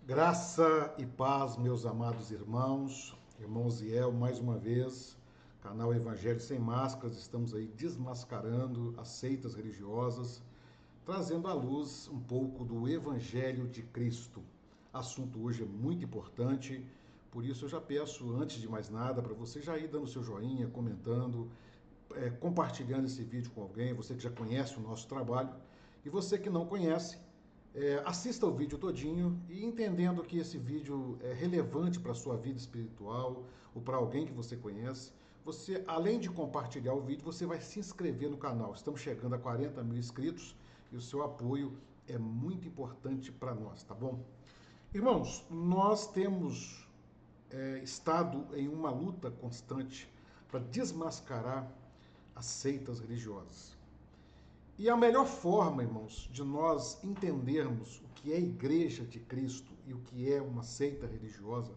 Graça e paz, meus amados irmãos, irmão Ziel, mais uma vez, canal Evangelho Sem Máscaras, estamos aí desmascarando as seitas religiosas, trazendo à luz um pouco do Evangelho de Cristo. Assunto hoje é muito importante, por isso eu já peço, antes de mais nada, para você já ir dando seu joinha, comentando, compartilhando esse vídeo com alguém, você que já conhece o nosso trabalho, e você que não conhece, assista o vídeo todinho e entendendo que esse vídeo é relevante para a sua vida espiritual ou para alguém que você conhece, você, além de compartilhar o vídeo, você vai se inscrever no canal. Estamos chegando a 40 mil inscritos e o seu apoio é muito importante para nós, tá bom? Irmãos, nós temos estado em uma luta constante para desmascarar as seitas religiosas. E a melhor forma, irmãos, de nós entendermos o que é a Igreja de Cristo e o que é uma seita religiosa,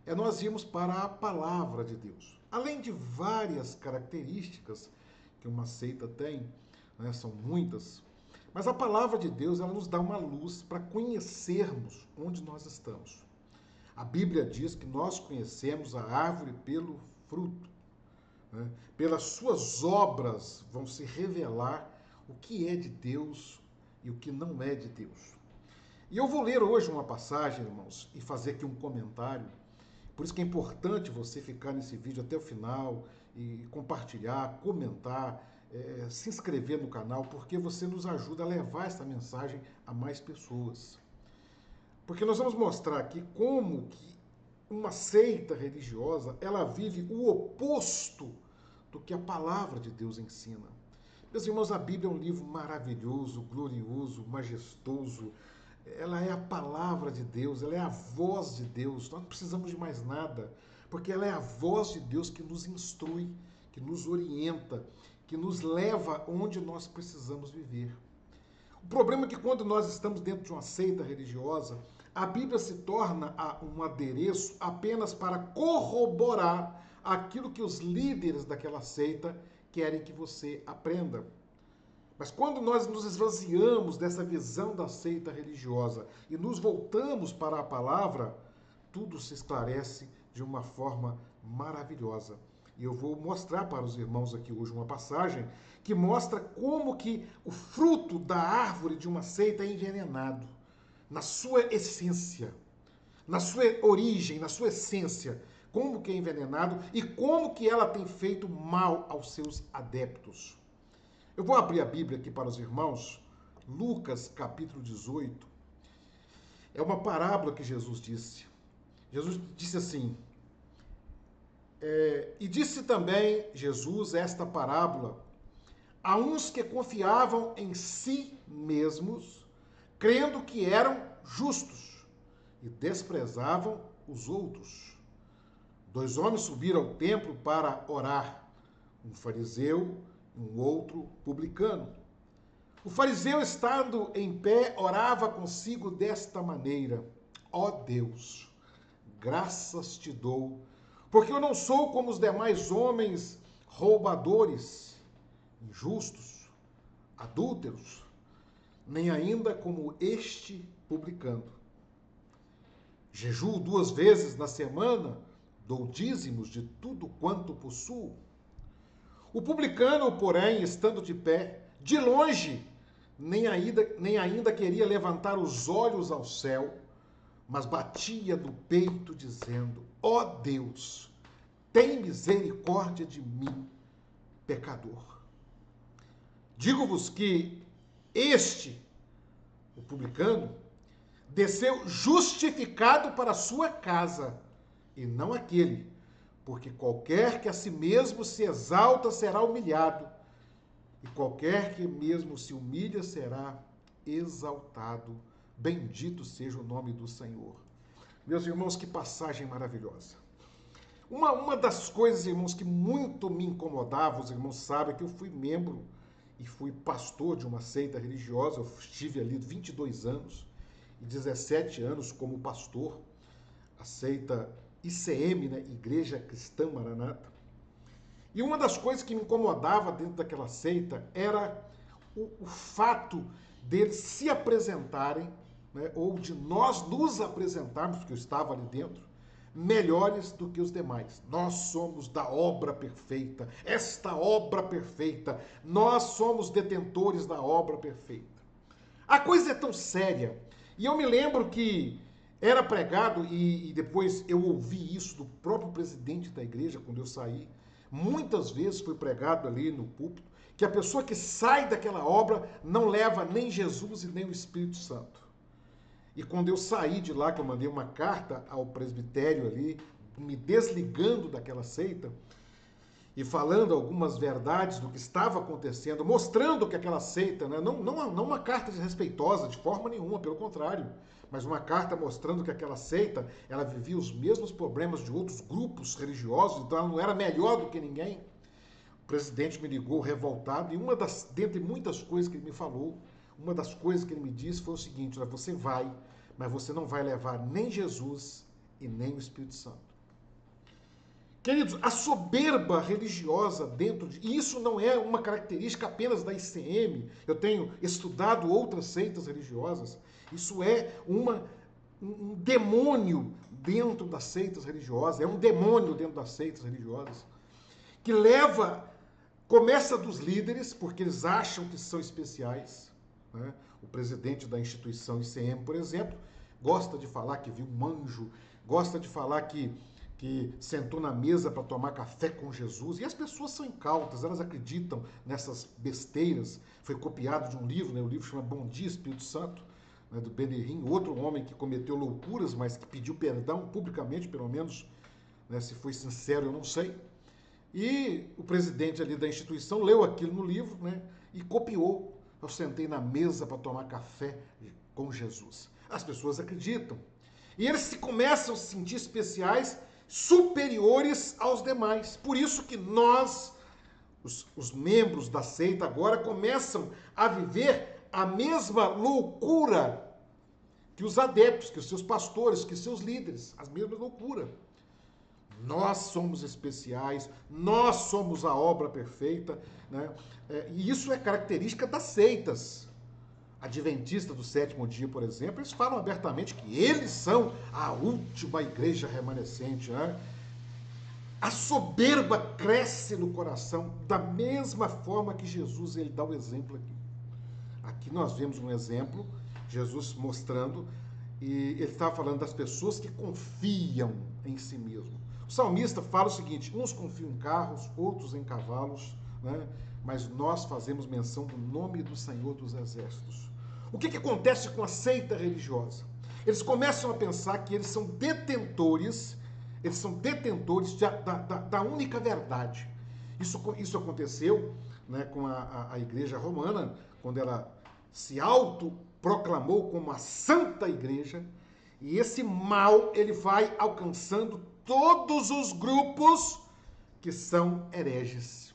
é nós irmos para a Palavra de Deus. Além de várias características que uma seita tem, né, são muitas, mas a Palavra de Deus ela nos dá uma luz para conhecermos onde nós estamos. A Bíblia diz que nós conhecemos a árvore pelo fruto, né? Pelas suas obras vão se revelar o que é de Deus e o que não é de Deus. E eu vou ler hoje uma passagem, irmãos, e fazer aqui um comentário. Por isso que é importante você ficar nesse vídeo até o final e compartilhar, comentar, se inscrever no canal, porque você nos ajuda a levar essa mensagem a mais pessoas. Porque nós vamos mostrar aqui como que uma seita religiosa, ela vive o oposto do que a palavra de Deus ensina. Meus irmãos, a Bíblia é um livro maravilhoso, glorioso, majestoso. Ela é a palavra de Deus, ela é a voz de Deus. Nós não precisamos de mais nada, porque ela é a voz de Deus que nos instrui, que nos orienta, que nos leva onde nós precisamos viver. O problema é que quando nós estamos dentro de uma seita religiosa, a Bíblia se torna um adereço apenas para corroborar aquilo que os líderes daquela seita querem que você aprenda. Mas quando nós nos esvaziamos dessa visão da seita religiosa e nos voltamos para a palavra, tudo se esclarece de uma forma maravilhosa. E eu vou mostrar para os irmãos aqui hoje uma passagem que mostra como que o fruto da árvore de uma seita é envenenado, na sua essência, na sua origem, na sua essência, como que é envenenado e como que ela tem feito mal aos seus adeptos. Eu vou abrir a Bíblia aqui para os irmãos, Lucas capítulo 18. É uma parábola que Jesus disse. Jesus disse assim, e disse também Jesus esta parábola a uns que confiavam em si mesmos, crendo que eram justos e desprezavam os outros. 2 homens subiram ao templo para orar, um fariseu e um outro publicano. O fariseu, estando em pé, orava consigo desta maneira: ó Deus, graças te dou, porque eu não sou como os demais homens roubadores, injustos, adúlteros, nem ainda como este publicano. Jejuo 2 vezes na semana, dou dízimos de tudo quanto possuo. O publicano, porém, estando de pé, de longe, nem ainda queria levantar os olhos ao céu, mas batia no peito, dizendo: ó Deus, tem misericórdia de mim, pecador. Digo-vos que este, o publicano, desceu justificado para a sua casa, e não aquele, porque qualquer que a si mesmo se exalta será humilhado, e qualquer que mesmo se humilha será exaltado. Bendito seja o nome do Senhor. Meus irmãos, que passagem maravilhosa. Uma das coisas, irmãos, que muito me incomodava, os irmãos sabem que eu fui membro e fui pastor de uma seita religiosa, eu estive ali 22 anos e 17 anos como pastor, a seita ICM, né? Igreja Cristã Maranata. E uma das coisas que me incomodava dentro daquela seita era o fato deles se apresentarem né, ou de nós nos apresentarmos, porque eu estava ali dentro, melhores do que os demais. Nós somos da obra perfeita, esta obra perfeita, nós somos detentores da obra perfeita. A coisa é tão séria, e eu me lembro que era pregado, e depois eu ouvi isso do próprio presidente da igreja, quando eu saí, muitas vezes foi pregado ali no púlpito, que a pessoa que sai daquela obra não leva nem Jesus e nem o Espírito Santo. E quando eu saí de lá, que eu mandei uma carta ao presbitério ali, me desligando daquela seita, e falando algumas verdades do que estava acontecendo, mostrando que aquela seita, né, não uma carta desrespeitosa de forma nenhuma, pelo contrário, mas uma carta mostrando que aquela seita, ela vivia os mesmos problemas de outros grupos religiosos, então ela não era melhor do que ninguém. O presidente me ligou revoltado, e dentre muitas coisas que ele me falou, uma das coisas que ele me disse foi o seguinte: você vai, mas você não vai levar nem Jesus e nem o Espírito Santo. Queridos, a soberba religiosa dentro de... E isso não é uma característica apenas da ICM. Eu tenho estudado outras seitas religiosas. Isso é um demônio dentro das seitas religiosas. É um demônio dentro das seitas religiosas. Que começa dos líderes, porque eles acham que são especiais, né? O presidente da instituição ICM, por exemplo, gosta de falar que viu um anjo, gosta de falar que sentou na mesa para tomar café com Jesus, e as pessoas são incautas, elas acreditam nessas besteiras. Foi copiado de um livro, né? O livro chama Bom Dia, Espírito Santo, né? Do Benihim, outro homem que cometeu loucuras, mas que pediu perdão publicamente, pelo menos, né? Se foi sincero, eu não sei. E o presidente ali da instituição leu aquilo no livro, né? E copiou. Eu sentei na mesa para tomar café com Jesus. As pessoas acreditam. E eles começam a se sentir especiais, superiores aos demais. Por isso que nós, os membros da seita agora, começam a viver a mesma loucura que os adeptos, que os seus pastores, que os seus líderes, a mesma loucura. Nós somos especiais, nós somos a obra perfeita, né? E isso é característica das seitas. Adventista do sétimo dia, por exemplo, eles falam abertamente que eles são a última igreja remanescente, né? A soberba cresce no coração da mesma forma que Jesus ele dá o exemplo aqui. Aqui nós vemos um exemplo, Jesus mostrando, e ele estava falando das pessoas que confiam em si mesmo. O salmista fala o seguinte: uns confiam em carros, outros em cavalos, né? Mas nós fazemos menção do nome do Senhor dos Exércitos. O que acontece com a seita religiosa? Eles começam a pensar que eles são detentores da única verdade. Isso aconteceu, né, com a Igreja Romana, quando ela se autoproclamou como a Santa Igreja, e esse mal ele vai alcançando todos os grupos que são hereges.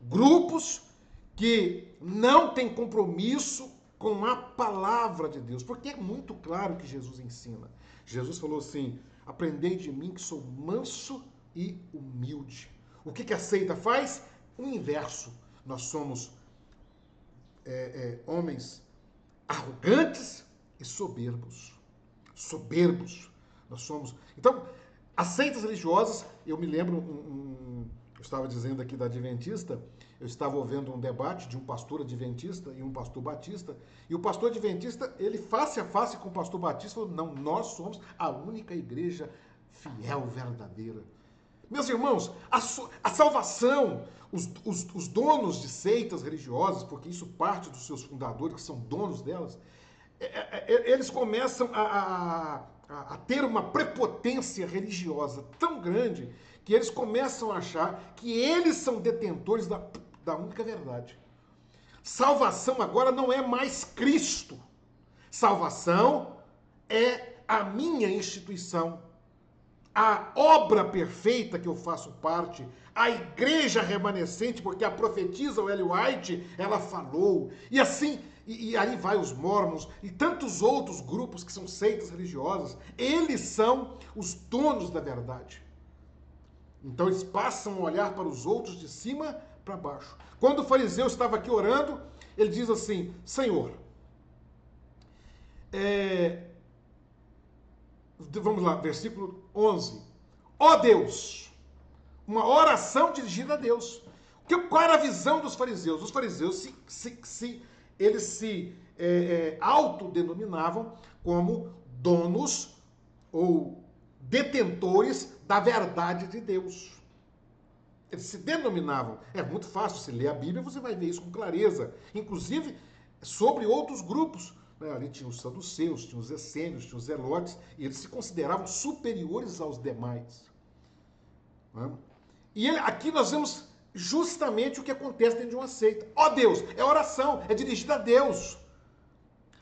Grupos que não têm compromisso com a palavra de Deus, porque é muito claro que Jesus ensina. Jesus falou assim: aprendei de mim que sou manso e humilde. O que a seita faz? O inverso. Nós somos homens arrogantes e soberbos. Soberbos. Nós somos... Então, as seitas religiosas, eu me lembro, eu estava dizendo aqui da Adventista, eu estava ouvindo um debate de um pastor adventista e um pastor batista, e o pastor adventista, ele face a face com o pastor batista, falou: não, nós somos a única igreja fiel, verdadeira. Meus irmãos, a salvação, os donos de seitas religiosas, porque isso parte dos seus fundadores, que são donos delas, eles começam a ter uma prepotência religiosa tão grande que eles começam a achar que eles são detentores da única verdade. Salvação agora não é mais Cristo. Salvação é a minha instituição, a obra perfeita que eu faço parte, a igreja remanescente, porque a profetisa Ellen White, ela falou, e assim, e aí vai os mormons e tantos outros grupos que são seitas religiosas, eles são os donos da verdade. Então eles passam a olhar para os outros de cima para baixo. Quando o fariseu estava aqui orando, ele diz assim: Senhor, Vamos lá, versículo 11. Ó Deus, uma oração dirigida a Deus. Qual era a visão dos fariseus? Os fariseus eles se autodenominavam como donos ou detentores da verdade de Deus. Eles se denominavam. É muito fácil, se ler a Bíblia, você vai ver isso com clareza. Inclusive, sobre outros grupos. Ali tinha os saduceus, tinha os essênios, tinha os zelotes, e eles se consideravam superiores aos demais. E aqui nós vemos justamente o que acontece dentro de uma seita. Ó Deus, é oração, é dirigida a Deus.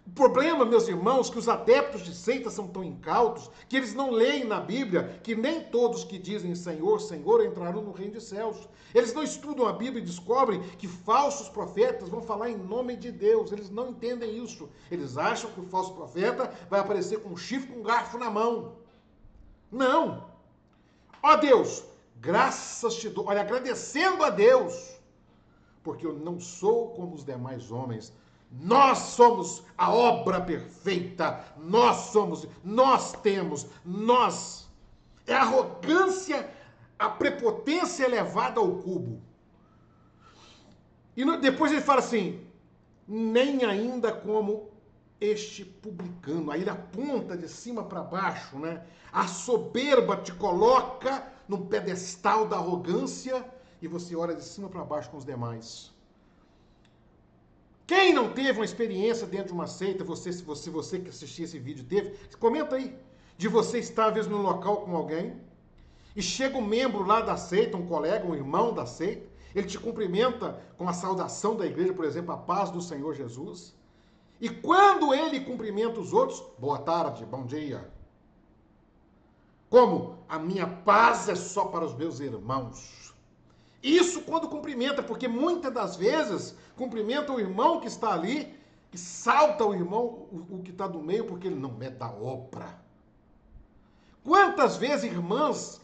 O problema, meus irmãos, que os adeptos de seitas são tão incautos que eles não leem na Bíblia que nem todos que dizem Senhor, Senhor entrarão no reino dos céus. Eles não estudam a Bíblia e descobrem que falsos profetas vão falar em nome de Deus. Eles não entendem isso. Eles acham que o falso profeta vai aparecer com um chifre, com um garfo na mão. Não. Ó Deus, graças te dou. Olha, agradecendo a Deus, porque eu não sou como os demais homens. Nós somos a obra perfeita. Nós temos. É a arrogância, a prepotência elevada ao cubo. E depois ele fala assim, nem ainda como este publicano. Aí ele aponta de cima para baixo, né? A soberba te coloca no pedestal da arrogância e você olha de cima para baixo com os demais. Quem não teve uma experiência dentro de uma seita, se você que assistiu esse vídeo teve, comenta aí, de você estar às vezes num local com alguém, e chega um membro lá da seita, um colega, um irmão da seita, ele te cumprimenta com a saudação da igreja, por exemplo, a paz do Senhor Jesus, e quando ele cumprimenta os outros, boa tarde, bom dia. Como? A minha paz é só para os meus irmãos. Isso quando cumprimenta, porque muitas das vezes cumprimenta o irmão que está ali, que salta o irmão, o que está do meio, porque ele não é da obra. Quantas vezes irmãs,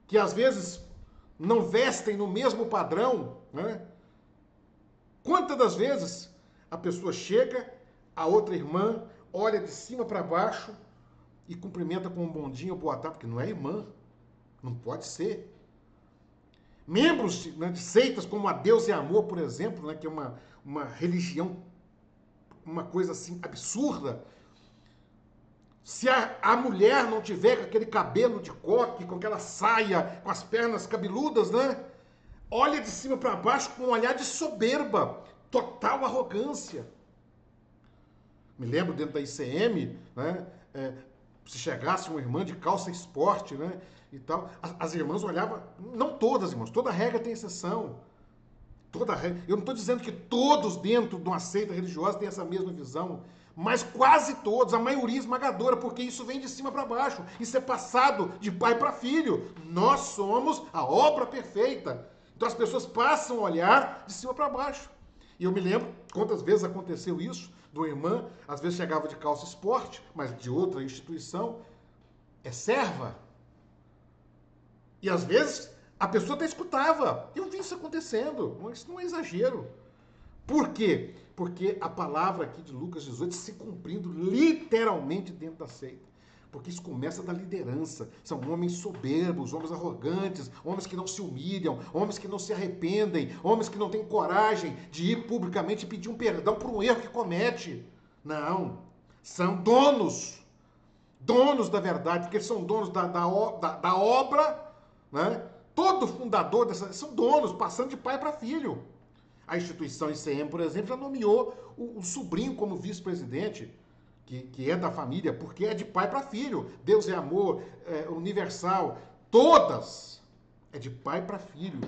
que às vezes não vestem no mesmo padrão, né? Quantas das vezes a pessoa chega, a outra irmã olha de cima para baixo e cumprimenta com um bom dia ou boa tarde, porque não é irmã, não pode ser. Membros de seitas como a Deus e Amor, por exemplo, né, que é uma religião, uma coisa assim absurda. Se a mulher não tiver com aquele cabelo de coque, com aquela saia, com as pernas cabeludas, né? Olha de cima para baixo com um olhar de soberba, total arrogância. Me lembro dentro da ICM, né? Se chegasse uma irmã de calça esporte, né? E tal, as irmãs olhavam, não todas, irmãos, toda regra tem exceção. Toda regra. Eu não estou dizendo que todos dentro de uma seita religiosa têm essa mesma visão, mas quase todos, a maioria esmagadora, porque isso vem de cima para baixo, isso é passado de pai para filho. Nós somos a obra perfeita. Então as pessoas passam a olhar de cima para baixo. E eu me lembro quantas vezes aconteceu isso, de uma irmã, às vezes chegava de calça esporte, mas de outra instituição, é serva. E às vezes a pessoa até escutava. Eu vi isso acontecendo, mas isso não é exagero. Por quê? Porque a palavra aqui de Lucas 18 se cumprindo literalmente dentro da seita. Porque isso começa da liderança. São homens soberbos, homens arrogantes, homens que não se humilham, homens que não se arrependem, homens que não têm coragem de ir publicamente e pedir um perdão por um erro que comete. Não. São donos da verdade, porque eles são donos da obra, né? Todo fundador são donos, passando de pai para filho. A instituição ICM, por exemplo, já nomeou o sobrinho como vice-presidente, que é da família, porque é de pai para filho. Deus é amor, é universal. Todas é de pai para filho.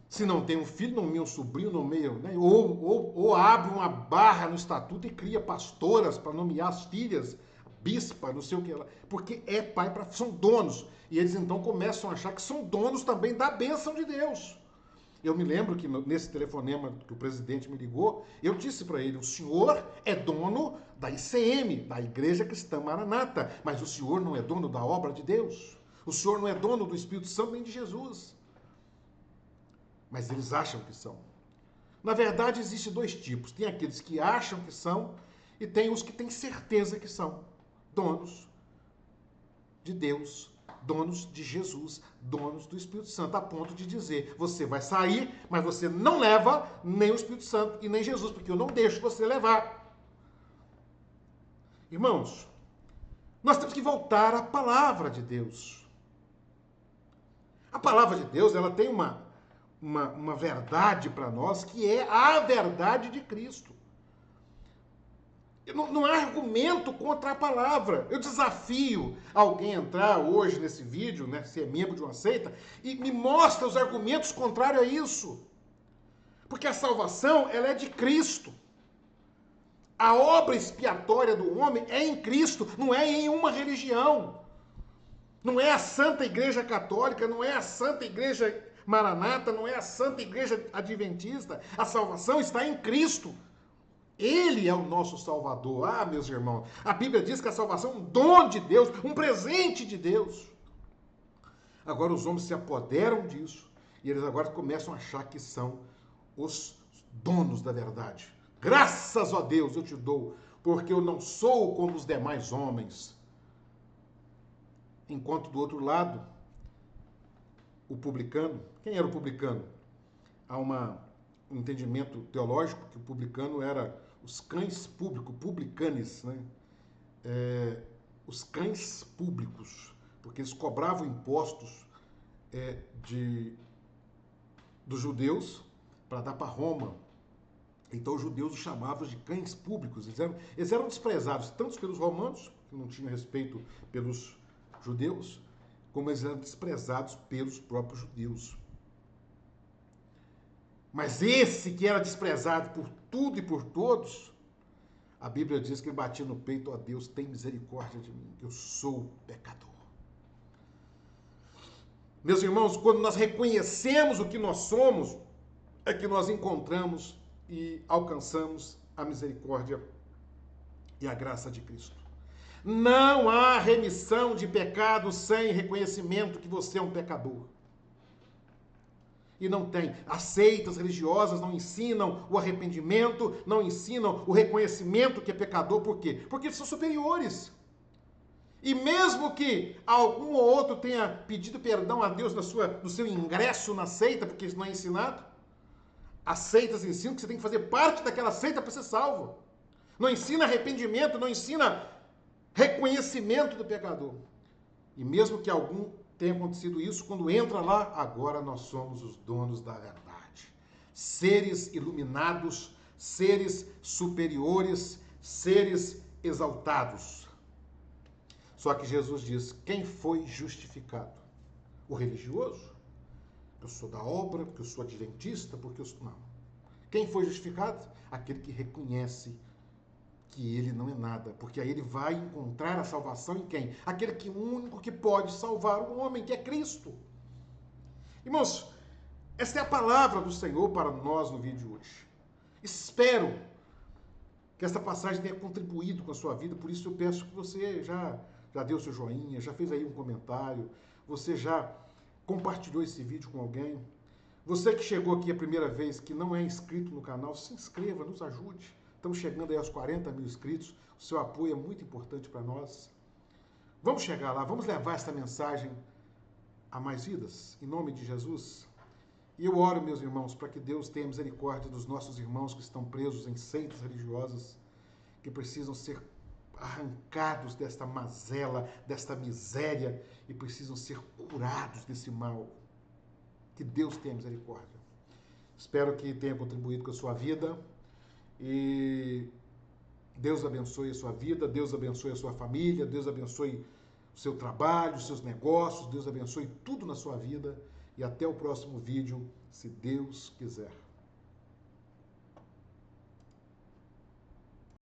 Se não tem um filho, nomeia um sobrinho, nomeia, né? Ou abre uma barra no estatuto e cria pastoras para nomear as filhas, bispa, não sei o que lá. Porque é pai para filho, são donos. E eles então começam a achar que são donos também da bênção de Deus. Eu me lembro que nesse telefonema que o presidente me ligou, eu disse para ele, o senhor é dono da ICM, da Igreja Cristã Maranata, mas o senhor não é dono da obra de Deus. O senhor não é dono do Espírito Santo nem de Jesus. Mas eles acham que são. Na verdade, existem dois tipos. Tem aqueles que acham que são E tem os que têm certeza que são donos de Deus, donos de Jesus, donos do Espírito Santo, a ponto de dizer, você vai sair, mas você não leva nem o Espírito Santo e nem Jesus, porque eu não deixo você levar. Irmãos, nós temos que voltar à palavra de Deus. A palavra de Deus, ela tem uma verdade para nós, que é a verdade de Cristo. Não há argumento contra a palavra. Eu desafio alguém a entrar hoje nesse vídeo, né, se é membro de uma seita, e me mostra os argumentos contrários a isso. Porque a salvação, ela é de Cristo. A obra expiatória do homem é em Cristo, não é em uma religião. Não é a Santa Igreja Católica, não é a Santa Igreja Maranata, não é a Santa Igreja Adventista. A salvação está em Cristo. Ele é o nosso Salvador. Ah, meus irmãos, a Bíblia diz que a salvação é um dom de Deus, um presente de Deus. Agora os homens se apoderam disso e eles agora começam a achar que são os donos da verdade. Graças a Deus eu te dou, porque eu não sou como os demais homens. Enquanto do outro lado, o publicano, quem era o publicano? Há um entendimento teológico que o publicano era os cães públicos, publicanes, né? Os cães públicos, porque eles cobravam impostos dos judeus para dar para Roma. Então os judeus os chamavam de cães públicos. Eles eram desprezados tanto pelos romanos, que não tinham respeito pelos judeus, como eles eram desprezados pelos próprios judeus. Mas esse que era desprezado por tudo e por todos, a Bíblia diz que ele batia no peito, ó Deus, tem misericórdia de mim, que eu sou pecador. Meus irmãos, quando nós reconhecemos o que nós somos, é que nós encontramos e alcançamos a misericórdia e a graça de Cristo. Não há remissão de pecado sem reconhecimento que você é um pecador. E não tem. As seitas religiosas não ensinam o arrependimento, não ensinam o reconhecimento que é pecador. Por quê? Porque eles são superiores. E mesmo que algum ou outro tenha pedido perdão a Deus no seu ingresso na seita, porque isso não é ensinado, as seitas ensinam que você tem que fazer parte daquela seita para ser salvo. Não ensina arrependimento, não ensina reconhecimento do pecador. E mesmo que algum tenha acontecido isso, quando entra lá, agora nós somos os donos da verdade. Seres iluminados, seres superiores, seres exaltados. Só que Jesus diz, quem foi justificado? O religioso? Eu sou da obra, porque eu sou adventista, porque eu sou... Não. Quem foi justificado? Aquele que reconhece que ele não é nada, porque aí ele vai encontrar a salvação em quem? Aquele que o único que pode salvar o homem, que é Cristo. Irmãos, essa é a palavra do Senhor para nós no vídeo de hoje. Espero que essa passagem tenha contribuído com a sua vida, por isso eu peço que você já deu seu joinha, já fez aí um comentário, você já compartilhou esse vídeo com alguém. Você que chegou aqui a primeira vez, que não é inscrito no canal, se inscreva, nos ajude. Estamos chegando aí aos 40 mil inscritos. O seu apoio é muito importante para nós. Vamos chegar lá, vamos levar essa mensagem a mais vidas, em nome de Jesus. E eu oro, meus irmãos, para que Deus tenha misericórdia dos nossos irmãos que estão presos em seitas religiosas, que precisam ser arrancados desta mazela, desta miséria, e precisam ser curados desse mal. Que Deus tenha misericórdia. Espero que tenha contribuído com a sua vida. E Deus abençoe a sua vida, Deus abençoe a sua família, Deus abençoe o seu trabalho, os seus negócios, Deus abençoe tudo na sua vida. E até o próximo vídeo, se Deus quiser.